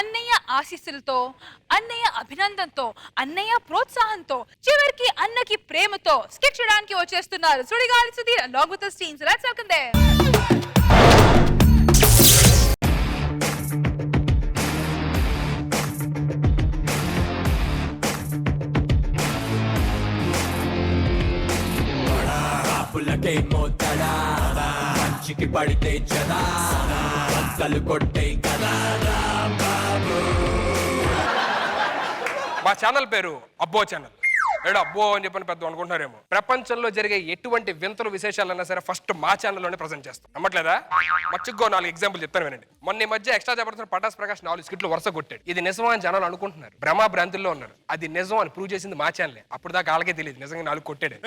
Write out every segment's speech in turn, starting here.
అన్నయ్య ఆశీస్సులతో, అన్నయ్య అభినందనతో, అన్నయ్య ప్రోత్సాహంతో, చివరికి అన్నకి ప్రేమతో స్కిట్ చేయడానికి వచ్చేస్తున్నారు Sudigali Sudheer along with his team. So let's welcome them. పుల్లటే మోతడా మంచికి పడితే జదా కలు కొట్టే కదా బాబు. మా ఛానల్ పేరు అబ్బో ఛానల్. ఏడు అబ్బో అని చెప్పని పెద్ద అనుకుంటున్నారేమో. ప్రపంచంలో జరిగే ఎటువంటి వింతలు విశేషాలన్నా సరే ఫస్ట్ మా ఛానల్లోనే ప్రజెంట్ చేస్తాం. నమ్మట్లేదా? మచ్చుకో 4 ఎగ్జాంపుల్ చెప్తాను వినండి. మొన్న ఈ మధ్య ఎక్స్ట్రా జబర్దస్త్ పటాస్ ప్రకాష్ 4 స్కిట్లు వరుస కొట్టాడు. ఇది నిజమా అని జనాలు అనుకుంటున్నారు, భ్రమా భ్రాంతుల్లో ఉన్నారు. అది నిజం అని ప్రూవ్ చేసింది మా ఛానలే. అప్పుడు దాకా వాళ్ళకే తెలియదు నిజంగా 4 కొట్టాడు.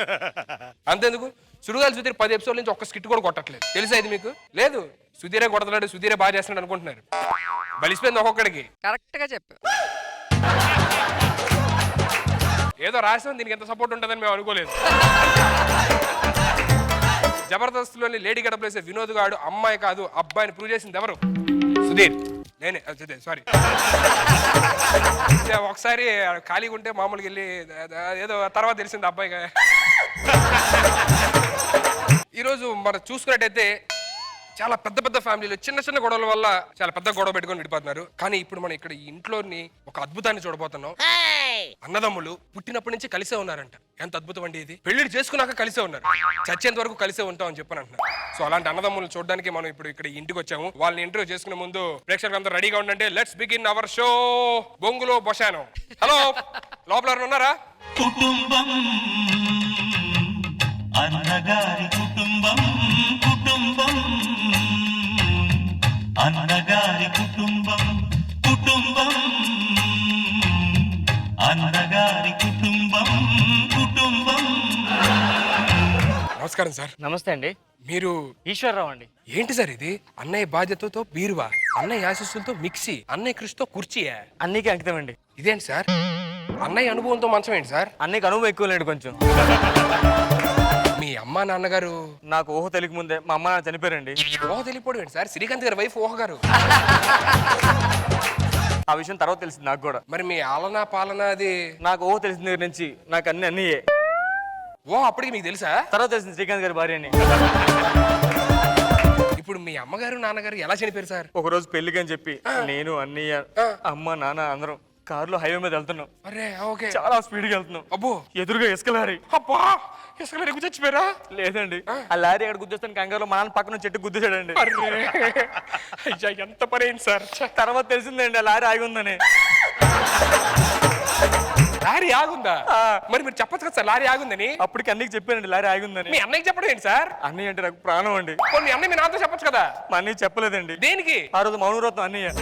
అంతేందుకు సుడిగాలి సుధీర్ 10 ఎపిసోడ్ నుంచి ఒక్క స్కిట్ కూడా కొట్టట్లేదు. తెలుసా ఇది మీకు? లేదు, సుధీరే కొడతాడు, సుధీరే బాగా చేస్తున్నాడు అనుకుంటున్నారు. బలిసిపోయింది ఒక్కొక్కడికి. కరెక్ట్ గా చెప్పు. ఏదో రాసాం, దీనికి ఎంత సపోర్ట్ ఉంటుందని మేము అనుకోలేదు. జబర్దస్త్లోని లేడీ గడప వేసే వినోద్ గాడు అమ్మాయి కాదు అబ్బాయిని ప్రూవ్ చేసింది ఎవరు? సుధీర్. నేనే. సారీ. ఒకసారి ఖాళీగా ఉంటే మామూలుగా వెళ్ళి ఏదో తర్వాత తెలిసింది అబ్బాయిగా. ఈరోజు మనం చూసుకున్నట్టయితే చాలా పెద్ద పెద్ద ఫ్యామిలీలో చిన్న చిన్న గొడవల వల్ల చాలా పెద్ద గొడవ పెట్టుకొని విడిపోతున్నారు. కానీ ఇప్పుడు మనం ఇక్కడ ఈ ఇంట్లోని ఒక అద్భుతాన్ని చూడబోతున్నాం. అన్నదమ్ములు పుట్టినప్పటి నుంచి కలిసే ఉన్నారంట. ఎంత అద్భుతం అండి ఇది. పెళ్లిళ్ళు చేసుకున్నాక కలిసే ఉన్నారు, చచ్చేంత వరకు కలిసే ఉంటాం అని చెప్పని అంటున్నారు. సో అలాంటి అన్నదమ్ములు చూడడానికి మనం ఇప్పుడు ఇక్కడ ఇంటికి వచ్చాము. వాళ్ళని ఇంటర్వ్యూ చేసుకునే ముందు ప్రేక్షకులు అందరూ రెడీగా ఉండండి. లెట్స్ బిగిన్ అవర్ షో బొంగులో బొషానో. హలో, లోపల ఉన్నారా? కుటుంబం అన్నగారి కుటుంబం, కుటుంబం అన్నగారి కుటుంబం, కుటుంబం అన్నగారి కుటుంబం, కుటుంబం. నమస్కారం సార్. నమస్తే అండి. మీరు? ఈశ్వరరావు అండి. ఏంటి సార్ ఇది? అన్నయ్య బాధ్యతతో బీరువా, అన్నయ్య ఆశీస్సులతో మిక్సీ, అన్నయ్య కృషితో కుర్చీయా? అన్నీకి అంకితం అండి. ఇదేంటి సార్? అన్నయ్య అనుభవంతో మంచం ఏంటి సార్? అన్నీకి అనుభవం ఎక్కువ లేండి కొంచెం. మీ అమ్మా నాన్నగారు? నాకు ఊహ తెలియక ముందే మా అమ్మ నాన్న చనిపోయారండి. ఊహ తెలియపోవడం ఏంటి సార్? శ్రీకాంత్ గారి వైఫ్ ఊహ గారు. ఆ విషయం తర్వాత తెలిసింది నాకు కూడా. మరి మీ ఆలనా పాలన అది? నాకు ఊహ తెలిసిన దగ్గర నుంచి నాకు అన్నయ్యే. ఓ, అప్పటికి మీకు తెలుసా? తర్వాత తెలిసింది శ్రీకాంత్ గారి భార్య అని. ఇప్పుడు మీ అమ్మగారు నాన్నగారు ఎలా చనిపోయారు సార్? ఒక రోజు పెళ్లికి అని చెప్పి నేను, అన్నయ్య, అమ్మ, నాన్న అందరం కారులో హైవే మీద వెళ్తున్నాం. అరే ఓకే. చాలా స్పీడ్ గా వెళ్తున్నాం. అబ్బో, ఎదురుగా ఇసుక లారీ. అబ్బా, ఇసుక లారీ చచ్చిపోయారా? లేదండి, ఆ లారీ అక్కడ గుద్దేస్తాను కంగారులో మా నాన్న పక్కన చెట్టు గుద్దేశాడండి. అయ్యా, ఎంత పని అయింది సార్. తర్వాత తెలిసిందండి ఆ లారీ ఆగి ఉందని. లారీ ఆగుందా? మరి మీరు చెప్పచ్చు కదా సార్ లారీ ఆగుందని. అప్పటికి అన్నయ్యకి చెప్పానండి లారీ ఆగుందని. మీ అన్నయ్యకి చెప్పడం ఏంటి సార్? అన్నయ్య అంటే నాకు ప్రాణం అండి. మీ అన్నయ్య మీ నాతో చెప్పొచ్చు కదా. మా అన్నయ్య చెప్పలేదండి. దేనికి? ఆ రోజు మౌనవ్రతం అన్నయ్య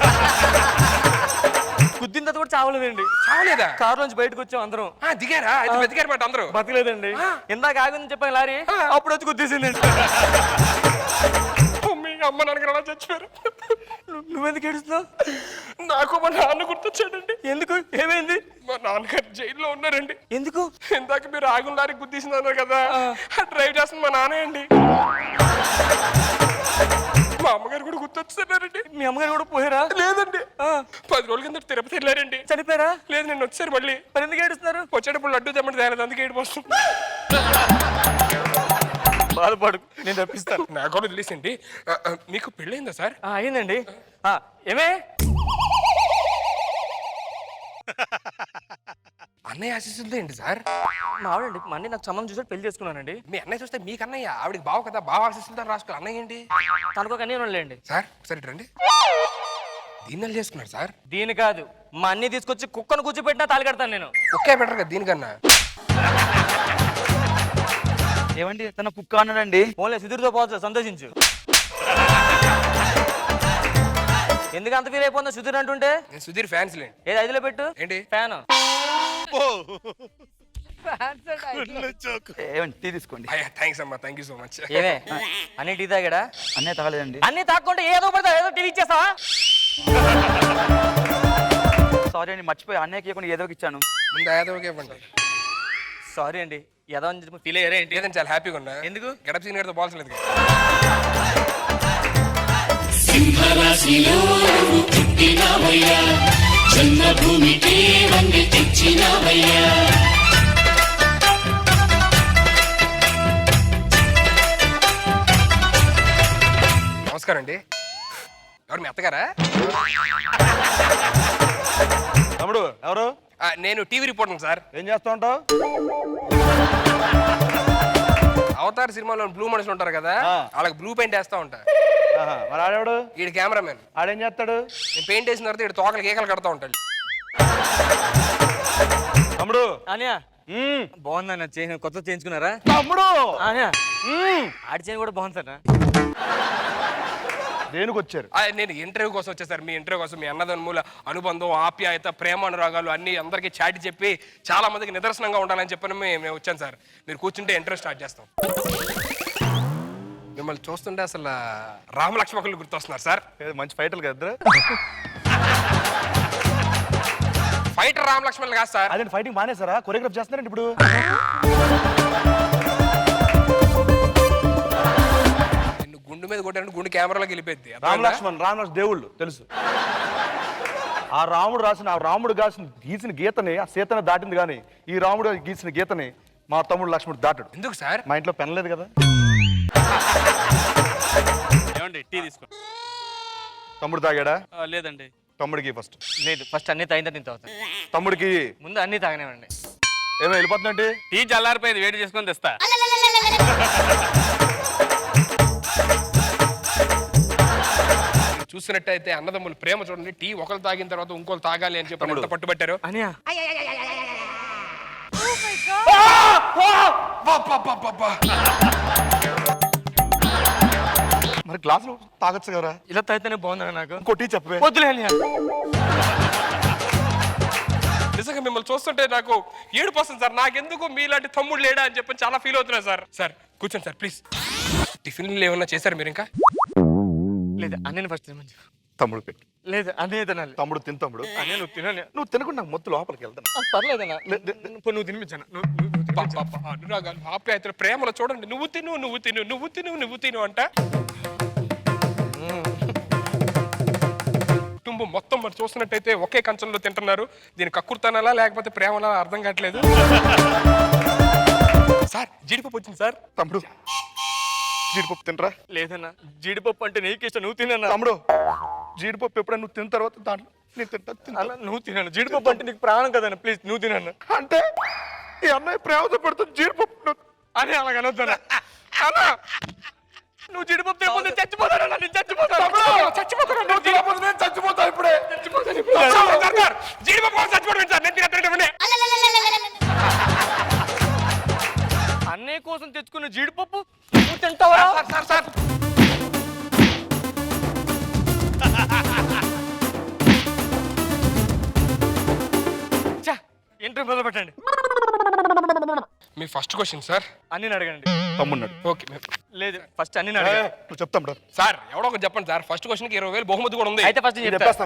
గుద్దిన తర్వాత కూడా చావలేదండి. చావలేదా? కారు నుంచి బయటకు వచ్చాం అందరం. దిగారా? బతికారు మాట అందరూ? బతకలేదండి. ఇందాక ఆగిందని చెప్పాను లారీ, అప్పుడు వచ్చి గుద్దేసిందండి. అమ్మ నాన్నగారు అలా చచ్చిపోయారు. నువ్వెందుకు ఏడుస్తున్నావు? నాకు మా నాన్న గుర్తొచ్చాడండి. ఎందుకు? ఏమైంది? మా నాన్నగారు జైల్లో ఉన్నారండి. ఎందుకు? ఇందాక మీరు ఆగుల లారీ గుద్దేసింది అన్నారు కదా, డ్రైవ్ చేస్తుంది మా నాన్న అండి. మా అమ్మగారు కూడా గుర్తొచ్చారండి. మీ అమ్మగారు కూడా పోయారా? లేదండి, 10 రోజుల కింద తిరుపతి వెళ్ళారండి. చనిపోయారా? లేదు, నేను వచ్చారు మళ్ళీ. మరి ఎందుకు ఏడుస్తున్నారు? వచ్చేటప్పుడు లడ్డు తెమ్మంటే తేలేదు, అందుకే ఏడు వస్తుంది. బాధపడు, నేను తప్పిస్తాను. నాకు కూడా తెలిసింది. మీకు పెళ్ళైందా సార్? అయిందండి. ఏమే అన్నయ్య ఆశీస్సులతో ఏంటి సార్? మా ఆవిడండి, మా అన్నయ్య నాకు సంబంధం చూసాడు, పెళ్లి చేసుకున్నానండి. మీ అన్నయ్య చూస్తే మీకు అన్నయ్య, ఆవిడకి బావ కదా, బావ ఆశీస్సులతో రాసుకోవాలి. అన్నయ్య ఏంటి? తనకు అన్నయ్య ఉండలేండి సార్. ఒకసారి రండి. దీన్ని చేసుకున్నారు సార్? దీని కాదు, మా అన్నయ్య తీసుకొచ్చి కుక్కను కూర్చోబెట్టినా తాళి కడతాను నేను. కుక్కే బెటర్ కదా దీనికన్నా. ఏమండి తన కుక్క అన్నాడండి. ఓన్లీ సుధీర్తో పోవచ్చు, సంతోషించు. ఎందుకు అంత ఫీల్ అయిపోతుందో సుధీర్ అంటుంటే? సుధీర్ ఫ్యాన్స్ లేండి. ఏది 5లో పెట్టు. ఏంటి? ఫ్యాన్. ఏమండి టీ తీసుకోండి. థ్యాంక్స్ అమ్మా, థ్యాంక్ యూ సో మచ్. ఏమే అన్నీ టీ తాగాడా? అన్నయ్య తాగలేదండి. అన్నీ తాక్కుంటే ఏదో పడతా, ఏదో టీవీ ఇచ్చేస్తావా? సారీ అండి, మర్చిపోయి అన్నయ్యకి ఇవ్వకుండా ఏదో ఇచ్చాను. ముందు ఏదోకే ఇవ్వండి. సారీ అండి, ఏదో అని చెప్పి ఫీల్ అయ్యారా ఏంటి? లేదండి, చాలా హ్యాపీగా ఉన్నా. ఎందుకు? గడప సీన్ గారితో బాల్సలేదు. సింహరాశిలో పుట్టినావయ్యా జన్మభూమికి వండి తెచ్చినావయ్యా నమస్కారం అండి. ఎవరు మీ అత్తగారా? తమ్ముడు ఎవరు? నేను టీవీ రిపోర్టర్ సార్. ఏం చేస్తా ఉంటావు? అవతార్ సినిమాలో బ్లూ మనుషులు ఉంటారు కదా, వాళ్ళకి బ్లూ పెయింట్ వేస్తా ఉంటా. మరి ఆడేవాడు? ఈడు కెమెరామెన్. ఆడేం చేస్తాడు? నేను పెయింట్ వేసిన తర్వాత ఈడు తోకలు కేకలు కడతా ఉంటాడు. తమ్ముడు అనియా బాగుందన్న చేసిన కొత్త చేయించుకున్నారా? తమ్ముడు అనియా ఆడి చేయని కూడా బాగుంది సార్. దేనికి వచ్చారు? నేను ఇంటర్వ్యూ కోసం వచ్చా సార్. మీ ఇంటర్వ్యూ కోసం మీ అన్నదమ్ముల అనుబంధం, ఆప్యాయత, ప్రేమ అనురాగాలు అన్ని అందరికీ చాటి చెప్పి చాలా మందికి నిదర్శనంగా ఉండాలని చెప్పని మేము వచ్చాను సార్. మీరు కూర్చుంటే ఇంటర్వ్యూ స్టార్ట్ చేస్తాం. మిమ్మల్ని చూస్తుంటే అసలు రామలక్ష్మకులు గుర్తొస్తున్నారు సార్. మంచి ఫైటర్లు కదా? ఫైటర్ రామలక్ష్మణులు కాదు సార్. అదే ఫైటింగ్ మానేసారా? కొరియోగ్రాఫ్ చేస్తున్నారండి ఇప్పుడు. గుండు మీద కొట్టారంటే గుండు కెమెరాలోకి వెళ్ళిపోద్ది. రామలక్ష్మణ్ దేవుళ్ళు తెలుసు. ఆ రాముడు గీసిన గీతని ఆ సీతని దాటింది కానీ ఈ రాముడు గీసిన గీతని మా తమ్ముడు లక్ష్మణుడు దాటాడు. ఎందుకు సార్? మా ఇంట్లో పెన్ లేదు కదా. ఏమండి టీ తీసుకో. తమ్ముడు తాగాడా? లేదండి. తమ్ముడికి ఫస్ట్. లేదు, ఫస్ట్ అన్ని తాగిన నేను తాగుతాను. తమ్ముడికి ముందు అన్ని తాగనివ్వండి. ఏమో వెళ్ళిపోతుందంటే టీ చల్లారిపోయింది, వేడి చేసుకొని తెస్తా. చూసినట్టయితే అన్నదమ్ములు ప్రేమ చూడండి. టీ ఒకరు తాగిన తర్వాత ఇంకోరు తాగాలి అని చెప్పి ఎంత పట్టుబట్టారు. అనియా మరి గ్లాసులు తాగొచ్చు కదా. ఇలా తాగితేనే బాగుందా నాకు? ఇంకో టీ చెప్పవే. వద్దులే అనియా. నిజంగా మిమ్మల్ని చూస్తుంటే నాకు ఏడుపు వస్తుంది సార్. నాకెందుకు మీలాంటి తమ్ముడు లేడా అని చెప్పి చాలా ఫీల్ అవుతున్నా సార్. సార్ కూర్చోండి సార్ ప్లీజ్. టిఫిన్లు ఏమన్నా చేశారు మీరు ఇంకా? లేదు, అన్నయ్య ఫస్ట్ తినమని. తమ్ముడు పెట్టు. లేదు, అన్నయ్య తినాలి. తమ్ముడు తిని తమ్ముడు. అన్నయ్య నువ్వు తినాలి. నువ్వు తినకుండా నాకు మొత్తం లోపలికి వెళ్తాను. పర్లేదన్నా, నువ్వు తినిపించాను. అనురాగాలు, ఆప్యాయతలు, ప్రేమలో చూడండి. నువ్వు తిను నువ్వు తిను నువ్వు తిను నువ్వు తిను అంట. కుటుంబం మొత్తం మరి చూస్తున్నట్టయితే ఒకే కంచంలో తింటున్నారు. దీని కక్కుర్తనాలా లేకపోతే ప్రేమలా అర్థం కావట్లేదు. సార్ జీడిపప్పు వచ్చింది సార్. తమ్ముడు జీడిపప్పు తినరా? లేదన్నా, జీడిపప్పు అంటే నీకు ఇష్టం, నువ్వు తినన్నా. తమ్ముడు జీడిపప్పు ఎప్పుడైనా నువ్వు తిన్న తర్వాత దాంట్లో నేను తింటా. అలా నువ్వు తినను. జీడిపప్పు అంటే నీకు ప్రాణం కదన్నా, ప్లీజ్ నువ్వు తినన్నా. అంటే ఈ అన్నయ్య ప్రేమతో పెడుతుంది జీడిపప్పు అని అలాగ అనొద్దన్నా. అన్నా నువ్వు జీడిపప్పు తినకపోతే చచ్చిపోతానన్నా. నేను చచ్చిపోతాను. చచ్చిపోతా ఇప్పుడే. జీడిపప్పు చచ్చిపోవడం సార్. నేను తినే అన్నయ్య కోసం తెచ్చుకున్న జీడిపప్పు నువ్వు తింటావా? సార్ సార్ ఇంటర్వ్యూ మొదలు పెట్టండి. మీ ఫస్ట్ క్వశ్చన్ సార్. అన్ని అడగండి. తమ్మున్నాడు. ఓకే లేదు, ఫస్ట్ అన్ని అడగండి. నువ్వు చెప్తాం సార్. ఎవడో ఒకటి చెప్పండి సార్. ఫస్ట్ క్వశ్చన్ కి 20,000 బహుమతి కూడా ఉంది. అయితే ఫస్ట్ చెప్పేస్తా.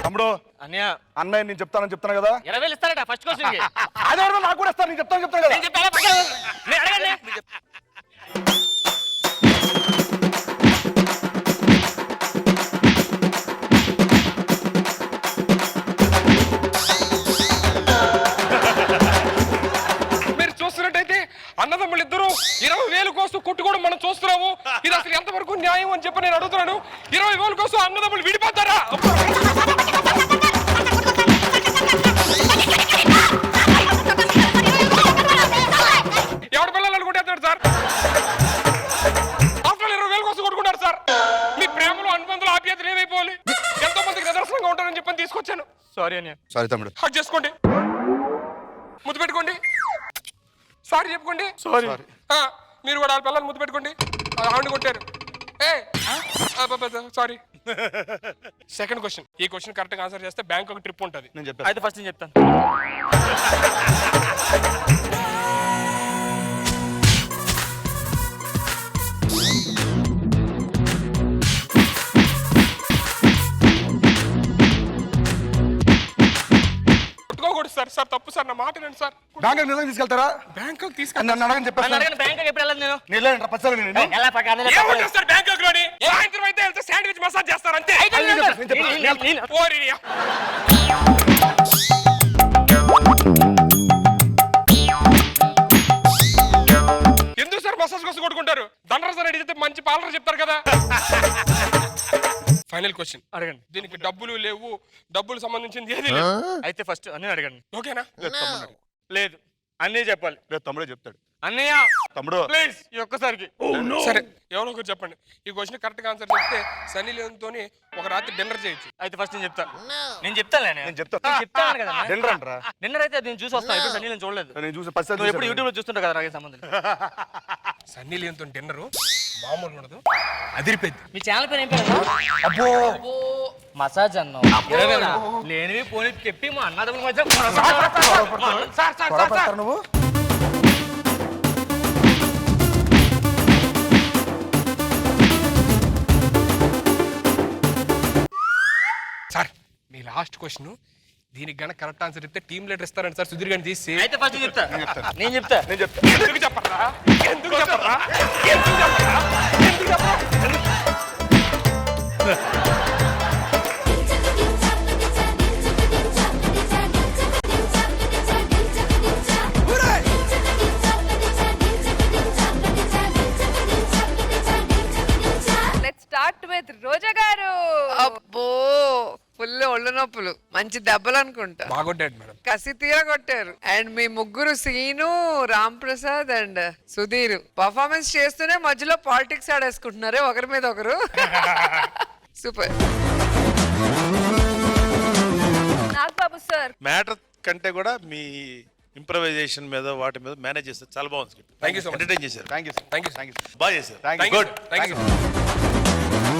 తమ్ముడు అన్నయ్య అన్నయ్య నేను చెప్తాను కదా. 20,000 ఇస్తారట ఫస్ట్ క్వశ్చన్ కి. అదే నాకు కూడా ఇస్తాను. నేను చెప్తాను కదా. నేను చెప్పాలా? నేను అడగండి. మీరు చూస్తున్నట్టయితే అన్నదమ్ములు ఇద్దరు 20,000 కోసం కొట్టుకోవడం మనం చూస్తున్నాము. ఇది అసలు ఎంతవరకు న్యాయం అని చెప్పి నేను అడుగుతున్నాను. 20,000 కోసం అన్నదమ్ములు విడిపోతారా? ఎవరి పిల్లలు అనుకుంటారు సార్? అసలు 20,000 కోసం కొట్టుకుంటారు సార్. మీ ప్రేమలో అనుబంధాలు, ఆప్యాయతలు ఏమైపోవాలి? ఎంతో మందికి నిదర్శనంగా ఉంటారని చెప్పని తీసుకొచ్చాను. సారీ అన్నయ్య. సారీ తమ్ముడు. హక్ చేసుకోండి, ముద్దు పెట్టుకోండి, సారీ చెప్పుకోండి. సారీ. మీరు కూడా వాళ్ళ పిల్లలు ముద్దు పెట్టుకోండి. ఆవిడ కొట్టారు. సారీ. Second question. ఈ క్వశ్చన్ కరెక్ట్ గా ఆన్సర్ చేస్తే బ్యాంక్ ఒక ట్రిప్ ఉంటుంది. నేను చెప్పాను. అయితే ఫస్ట్ నేను చెప్తాను. సార్ సార్ తప్పు సార్ నా మాట వినండి సార్ బ్యాంక్ నిజంగా తీసుకెళ్తారా? బ్యాంకాక్ నన్ను తీసుకెళ్ళి అడగని చెప్పేస్తాను. బ్యాంకాక్ ఎప్పుడు వెళ్ళదు నేను నేను వెళ్ళాను పచ్చలు నేను ఎలా ఏముంటుంది సార్ బ్యాంకాక్ లోని సాయంత్రం అయితే వెళ్తే శాండ్విచ్ మసాజ్ చేస్తారు అంతే ఓరి నీ- ఎందుకు సార్ మసాజ్ కోసం కొట్టుకుంటారు? దండర సార్ అడిగితే మంచి పాలన చెప్తారు కదా. ఫైనల్ క్వశ్చన్ అడగండి. దీనికి డబ్బులు లేవు, డబ్బులు సంబంధించింది ఏది లేదు. అయితే ఫస్ట్ అన్నీ అడగండి. ఓకేనా? లేదు అన్నీ చెప్పాలి. రేపు తమ్ముడే చెప్తాడు. అన్నయ్య తమ్ముడు ప్లీజ్ ఈ ఒక్కసారికి. సరే ఎవరో ఒకరు చెప్పండి. ఈ క్వశ్చన్ కరెక్ట్ గా ఆన్సర్ చెప్తే సన్నీ లియోన్తో ఒక రాత్రి డిన్నర్ చేయొచ్చు. అయితే ఫస్ట్ నేను చెప్తా. నేను చెప్తాను నేను చెప్తా. చెప్తాను కదా డిన్నర్ అంటారా? డిన్నర్ అయితే నేను చూసి వస్తాను. ఇప్పుడు సన్నీ నేను చూడలేదు. నేను చూసి పచ్చలు నువ్వు ఎప్పుడు యూట్యూబ్ లో చూస్తుంటావు కదా నాకు సంబంధం. సన్నీ లియోన్తో డిన్నర్ మామూలు ఉండదు, అదిరిపోద్ది. మీ ఛానల్ పేరు ఏం పేరు? అబ్బో మసాజ్ అన్నావు. లేనివి పోనీ చెప్పి మా అన్నదమ్ముల మధ్య పొరపడతారు నువ్వు. సార్ మీ లాస్ట్ క్వశ్చన్ దీనికి గనక కరెక్ట్ ఆన్సర్ చెప్తే టీమ్ లీడర్ ఇస్తారండి సార్ సుధీర్ గారిని తీసి. అయితే ఫస్ట్ చెప్తా. నేను చెప్తా. నేను చెప్తా. ఎందుకు చెప్పరా? ఎందుకు చెప్పరా? ఎందుకు చెప్పరా? ఎందుకు చెప్పరా? లెట్స్ స్టార్ట్ విత్ రోజా గారు. అబ్బో ఫుల్ ఒళ్ళు నొప్పులు, మంచి దెబ్బలు అనుకుంటా. బాగొడ్డాడు మేడం. కసి తీర కొట్టారు. అండ్ మీ ముగ్గురు సీను, రామ్ ప్రసాద్ అండ్ సుధీర్ పర్ఫార్మెన్స్ చేస్తూనే మధ్యలో పాలిటిక్స్ ఆడేసుకుంటున్నారు ఒకరి మీద ఒకరు. సూపర్. నాగబాబు సార్. మ్యాటర్ కంటే కూడా మీ ఇంప్రవైజేషన్ మీద వాటి మీద మేనేజ్ చేస్తారు. చాలా బాగుంది. Thank you so much. Entertain చేశారు. Thank you thank you thank you బాగా చేశారు. Thank you good. Thank you.